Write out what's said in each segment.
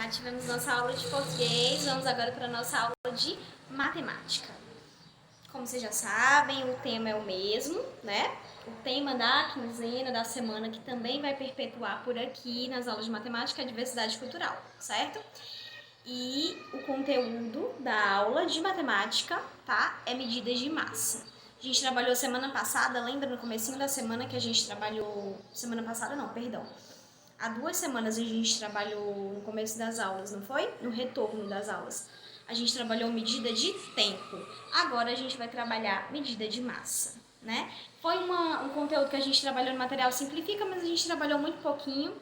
Já tivemos nossa aula de português, vamos agora para a nossa aula de matemática. Como vocês já sabem, o tema é o mesmo, né? O tema da quinzena, da semana, que também vai perpetuar por aqui nas aulas de matemática, é a diversidade cultural, certo? E o conteúdo da aula de matemática, tá? É medidas de massa. A gente trabalhou semana passada, lembra no comecinho da semana que a gente trabalhou... Semana passada não, perdão. Há 2 semanas a gente trabalhou no começo das aulas, não foi? No retorno das aulas. A gente trabalhou medida de tempo. Agora a gente vai trabalhar medida de massa, né? Foi um conteúdo que a gente trabalhou no material Simplifica, mas a gente trabalhou muito pouquinho.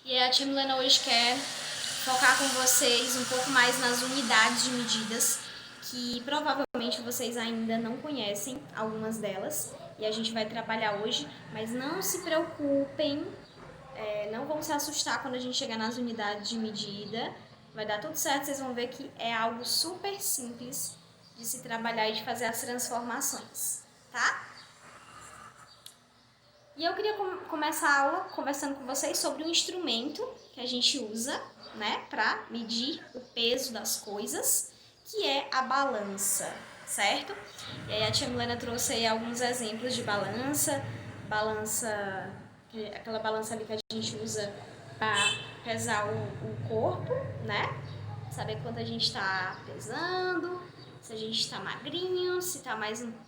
E a tia Milena hoje quer focar com vocês um pouco mais nas unidades de medidas, que provavelmente vocês ainda não conhecem algumas delas. E a gente vai trabalhar hoje, mas não se preocupem. Não vão se assustar quando a gente chegar nas unidades de medida. Vai dar tudo certo, vocês vão ver que é algo super simples de se trabalhar e de fazer as transformações, tá? E eu queria começar a aula conversando com vocês sobre um instrumento que a gente usa, né, para medir o peso das coisas, que é a balança, certo? E aí a tia Milena trouxe aí alguns exemplos de balança, aquela balança ali que a gente usa para pesar o corpo, né? Saber quanto a gente está pesando, se a gente está magrinho, se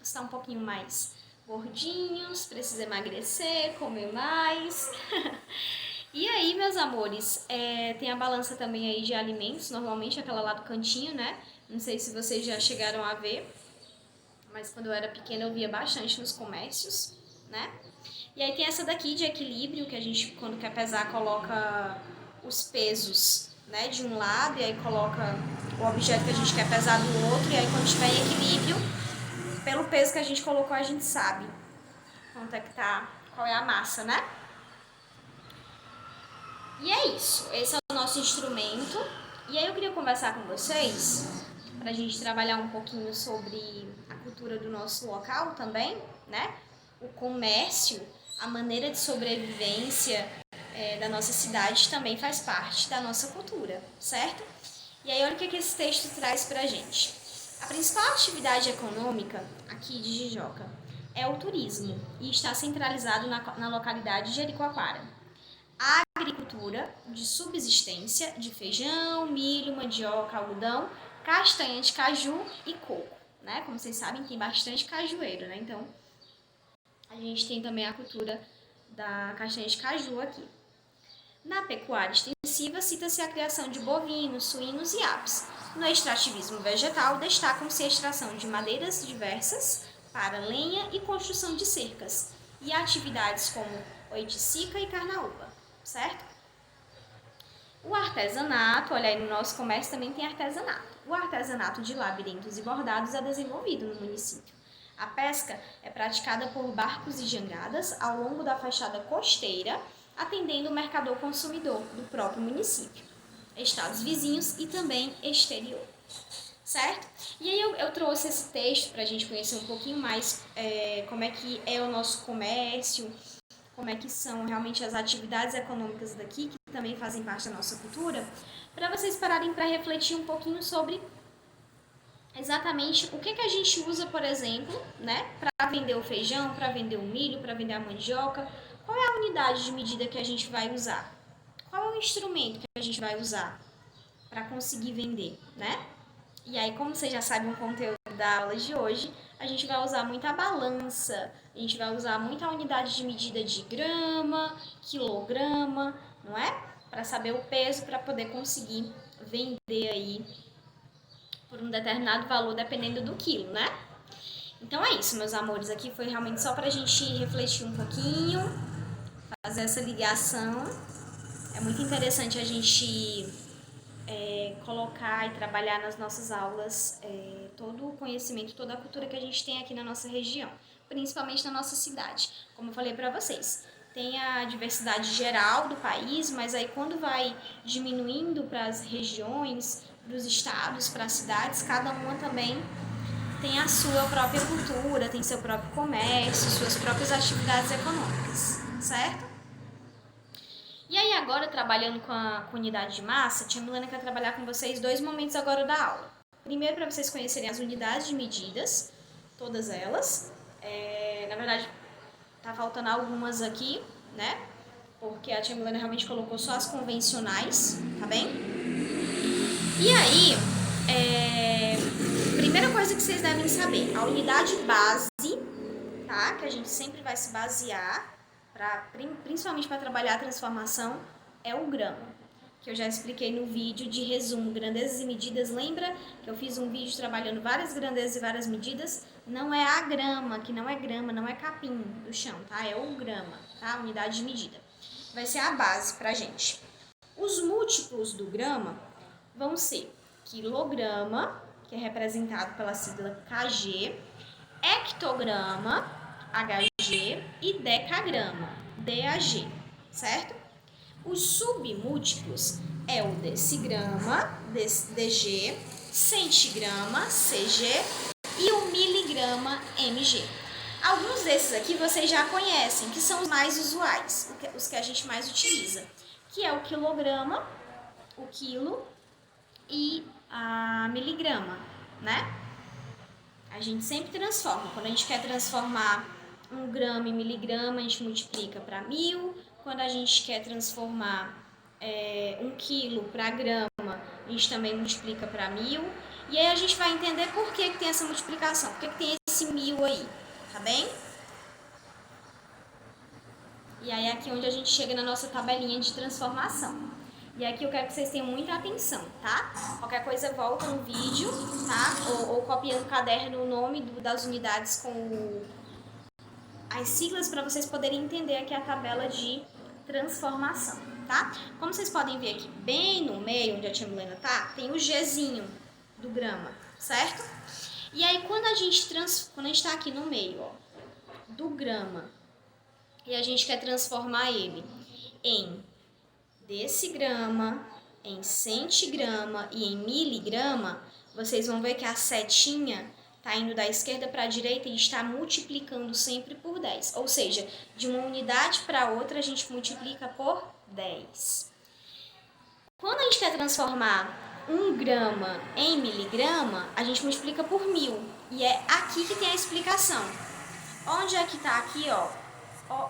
está um pouquinho mais gordinho, se precisa emagrecer, comer mais. E aí, meus amores, tem a balança também aí de alimentos, normalmente aquela lá do cantinho, né? Não sei se vocês já chegaram a ver, mas quando eu era pequena eu via bastante nos comércios, né? E aí tem essa daqui de equilíbrio, que a gente, quando quer pesar, coloca os pesos, né, de um lado, e aí coloca o objeto que a gente quer pesar do outro, e aí quando estiver em equilíbrio, pelo peso que a gente colocou, a gente sabe quanto é que tá, qual é a massa, né? E é isso, esse é o nosso instrumento. E aí eu queria conversar com vocês, pra gente trabalhar um pouquinho sobre a cultura do nosso local também, né? O comércio, a maneira de sobrevivência da nossa cidade também faz parte da nossa cultura, certo? E aí olha o que esse texto traz pra gente. A principal atividade econômica aqui de Jijoca é o turismo e está centralizado na localidade de Jericoacoara. A agricultura de subsistência de feijão, milho, mandioca, algodão, castanha de caju e coco, né? Como vocês sabem, tem bastante cajueiro, né? Então, a gente tem também a cultura da castanha de caju aqui. Na pecuária extensiva, cita-se a criação de bovinos, suínos e aves. No extrativismo vegetal, destacam-se a extração de madeiras diversas para lenha e construção de cercas, e atividades como oiticica e carnaúba, certo? O artesanato, olha aí, no nosso comércio também tem artesanato. O artesanato de labirintos e bordados é desenvolvido no município. A pesca é praticada por barcos e jangadas ao longo da fachada costeira, atendendo o mercador consumidor do próprio município, estados vizinhos e também exterior, certo? E aí eu trouxe esse texto para a gente conhecer um pouquinho mais como é que é o nosso comércio, como é que são realmente as atividades econômicas daqui, que também fazem parte da nossa cultura, para vocês pararem para refletir um pouquinho sobre exatamente o que a gente usa, por exemplo, né, para vender o feijão, para vender o milho, para vender a mandioca. Qual é a unidade de medida que a gente vai usar? Qual é o instrumento que a gente vai usar para conseguir vender, né? E aí, como vocês já sabem o conteúdo da aula de hoje, a gente vai usar muito a balança, a gente vai usar muito a unidade de medida de grama, quilograma, não é? Para saber o peso, para poder conseguir vender aí por um determinado valor, dependendo do quilo, né? Então é isso, meus amores. Aqui foi realmente só pra gente refletir um pouquinho, fazer essa ligação. É muito interessante a gente colocar e trabalhar nas nossas aulas todo o conhecimento, toda a cultura que a gente tem aqui na nossa região, principalmente na nossa cidade. Como eu falei pra vocês, tem a diversidade geral do país, mas aí quando vai diminuindo para as regiões, para os estados, para as cidades, cada uma também tem a sua própria cultura, tem seu próprio comércio, suas próprias atividades econômicas, certo? E aí agora, trabalhando com unidade de massa, a tia Milena quer trabalhar com vocês 2 momentos agora da aula. Primeiro, para vocês conhecerem as unidades de medidas, todas elas. Na verdade, tá faltando algumas aqui, né? Porque a tia Milena realmente colocou só as convencionais, tá bem? E aí, primeira coisa que vocês devem saber, a unidade base, tá? Que a gente sempre vai se basear, principalmente para trabalhar a transformação, é o grama, que eu já expliquei no vídeo de resumo, grandezas e medidas. Lembra que eu fiz um vídeo trabalhando várias grandezas e várias medidas? Não é a grama, que não é grama, não é capim do chão, tá? É o grama, tá? A unidade de medida. Vai ser a base pra gente. Os múltiplos do grama vão ser quilograma, que é representado pela sigla kg, hectograma, hg, e decagrama, dag, certo? Os submúltiplos é o decigrama, dg, centigrama, cg, e o miligrama, mg. Alguns desses aqui vocês já conhecem, que são os mais usuais, os que a gente mais utiliza, que é o quilograma, o quilo e a miligrama, né? A gente sempre transforma. Quando a gente quer transformar 1 grama em miligrama, a gente multiplica para 1000. Quando a gente quer transformar 1 quilo para grama, a gente também multiplica para 1000. E aí a gente vai entender por que tem essa multiplicação, por que tem esse 1000 aí, tá bem? E aí é aqui onde a gente chega na nossa tabelinha de transformação. E aqui eu quero que vocês tenham muita atenção, tá? Qualquer coisa volta no vídeo, tá? Ou copia no caderno o nome das unidades com as siglas para vocês poderem entender aqui a tabela de transformação, tá? Como vocês podem ver aqui, bem no meio, onde a tia Milena tá, tem o Gzinho do grama, certo? E aí, quando a gente tá aqui no meio, ó, do grama, e a gente quer transformar ele em decigrama, em centigrama e em miligrama, vocês vão ver que a setinha está indo da esquerda para a direita e está multiplicando sempre por 10. Ou seja, de uma unidade para outra a gente multiplica por 10. Quando a gente quer transformar 1 grama em miligrama, a gente multiplica por 1000. E é aqui que tem a explicação. Onde é que está aqui, ó?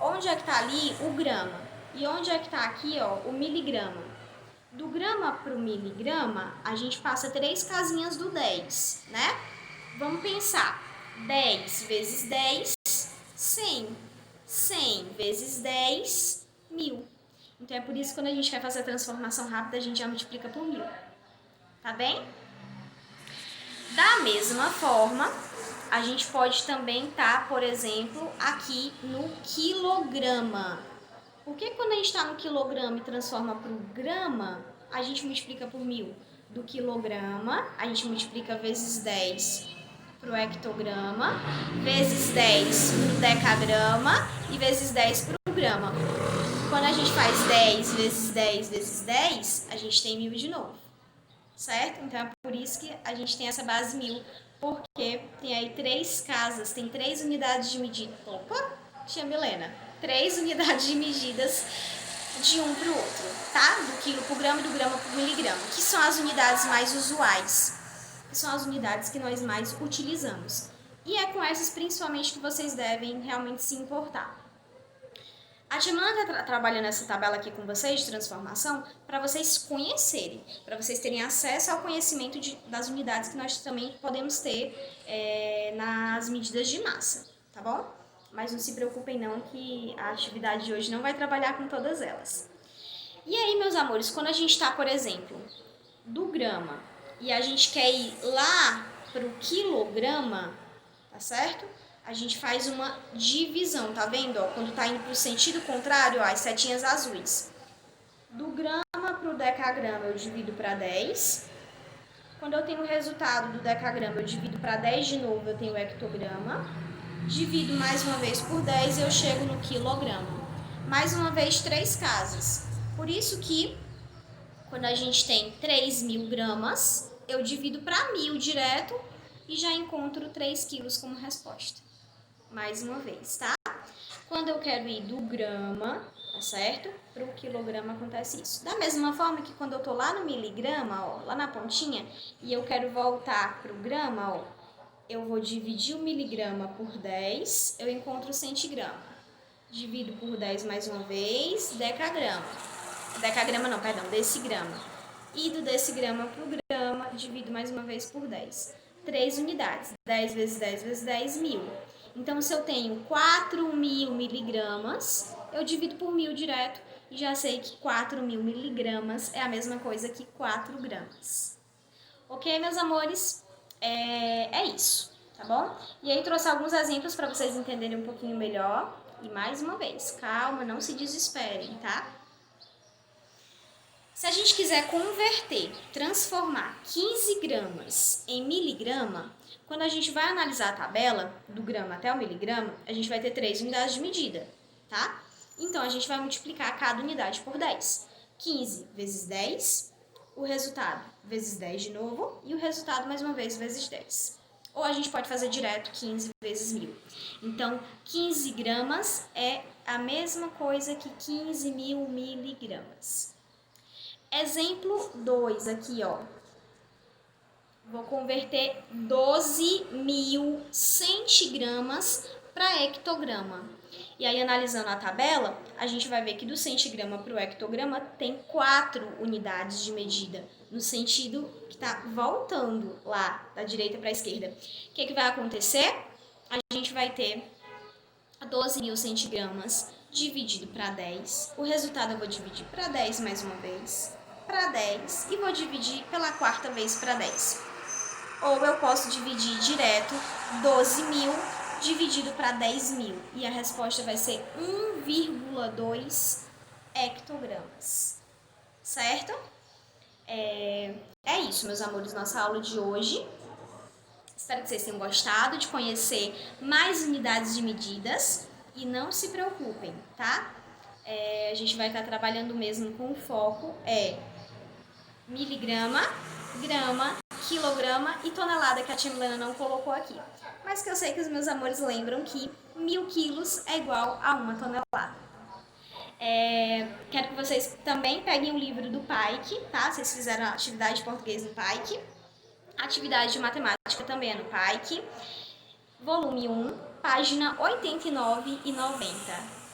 Onde é que está ali o grama? E onde é que está aqui, ó, o miligrama? Do grama para o miligrama, a gente passa 3 casinhas do 10, né? Vamos pensar. 10 vezes 10, 100. 100 vezes 10, 1000. Então, é por isso que quando a gente quer fazer a transformação rápida, a gente já multiplica por 1000. Tá bem? Da mesma forma, a gente pode também estar, por exemplo, aqui no quilograma. Por que quando a gente está no quilograma e transforma para o grama, a gente multiplica por 1000? Do quilograma, a gente multiplica vezes 10 para o hectograma, vezes 10 para o decagrama e vezes 10 para o grama. Quando a gente faz 10 vezes 10 vezes 10, a gente tem 1000 de novo, certo? Então é por isso que a gente tem essa base 1000, porque tem aí 3 casas, tem 3 unidades de medida. Opa, tia Milena. 3 unidades de medidas de um para o outro, tá? Do quilo por grama e do grama por miligrama, que são as unidades mais usuais, que são as unidades que nós mais utilizamos. E é com essas principalmente que vocês devem realmente se importar. A tia Milena está trabalhando essa tabela aqui com vocês de transformação para vocês conhecerem, para vocês terem acesso ao conhecimento das unidades que nós também podemos ter nas medidas de massa, tá bom? Mas não se preocupem não que a atividade de hoje não vai trabalhar com todas elas. E aí, meus amores, quando a gente está, por exemplo, do grama e a gente quer ir lá para o quilograma, tá certo? A gente faz uma divisão, tá vendo? Ó, quando tá indo para o sentido contrário, ó, as setinhas azuis. Do grama para o decagrama eu divido para 10. Quando eu tenho o resultado do decagrama, eu divido para 10 de novo, eu tenho o hectograma. Divido mais uma vez por 10 e eu chego no quilograma. Mais uma vez, 3 casas. Por isso que, quando a gente tem 3.000 gramas, eu divido para 1000 direto e já encontro 3 quilos como resposta. Mais uma vez, tá? Quando eu quero ir do grama tá certo? Para o quilograma acontece isso. Da mesma forma que quando eu tô lá no miligrama, ó, lá na pontinha, e eu quero voltar pro grama, ó, eu vou dividir o miligrama por 10, eu encontro o centigrama. Divido por 10 mais uma vez, decagrama. Decagrama não, perdão, decigrama. E do decigrama para o grama, divido mais uma vez por 10. 3 unidades. 10 vezes 10 vezes 10, 1000. Então, se eu tenho 4.000 miligramas, eu divido por 1.000 direto e já sei que 4.000 miligramas é a mesma coisa que 4 gramas. Ok, meus amores? É isso, tá bom? E aí, trouxe alguns exemplos para vocês entenderem um pouquinho melhor. E mais uma vez, calma, não se desesperem, tá? Se a gente quiser converter, transformar 15 gramas em miligrama, quando a gente vai analisar a tabela do grama até o miligrama, a gente vai ter 3 unidades de medida, tá? Então, a gente vai multiplicar cada unidade por 10. 15 vezes 10, o resultado vezes 10 de novo, e o resultado, mais uma vez, vezes 10. Ou a gente pode fazer direto 15 vezes 1000. Então, 15 gramas é a mesma coisa que 15.000 miligramas. Exemplo 2 aqui, ó. Vou converter 12.000 centigramas para hectograma. E aí, analisando a tabela, a gente vai ver que do centigrama para o hectograma tem 4 unidades de medida, no sentido que está voltando lá da direita para a esquerda. O que vai acontecer? A gente vai ter 12.000 centigramas dividido para 10. O resultado eu vou dividir para 10 mais uma vez, para 10, e vou dividir pela quarta vez para 10. Ou eu posso dividir direto 12.000 dividido para 10.000. E a resposta vai ser 1,2 hectogramas. Certo? É isso, meus amores, nossa aula de hoje. Espero que vocês tenham gostado de conhecer mais unidades de medidas. E não se preocupem, tá? A gente vai estar trabalhando mesmo com o foco miligrama, grama, quilograma e tonelada, que a tia Milena não colocou aqui. Mas que eu sei que os meus amores lembram que 1.000 quilos é igual a 1 tonelada. Quero que vocês também peguem o livro do PAIC, tá? Vocês fizeram a atividade de português no PAIC. A atividade de matemática também é no PAIC. Volume 1, página 89 e 90,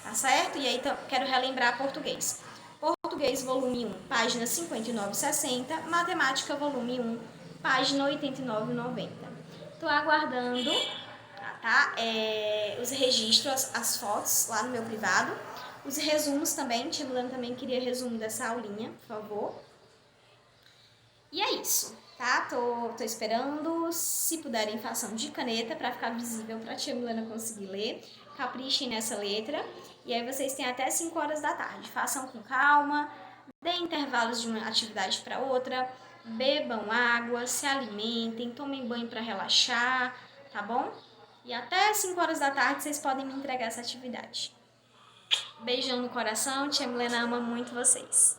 tá certo? E aí quero relembrar português. Português, volume 1, página 59 e 60. Matemática, volume 1, página 89 e 90. Tô aguardando, tá? Os registros, as fotos lá no meu privado. Os resumos também. Tia Milena também queria resumo dessa aulinha, por favor. E é isso, tá? Tô esperando. Se puderem, façam de caneta para ficar visível para a tia Milena conseguir ler. Caprichem nessa letra. E aí vocês têm até 5 horas da tarde. Façam com calma, deem intervalos de uma atividade para outra, bebam água, se alimentem, tomem banho para relaxar, tá bom? E até 5 horas da tarde vocês podem me entregar essa atividade. Beijão no coração, tia Milena ama muito vocês.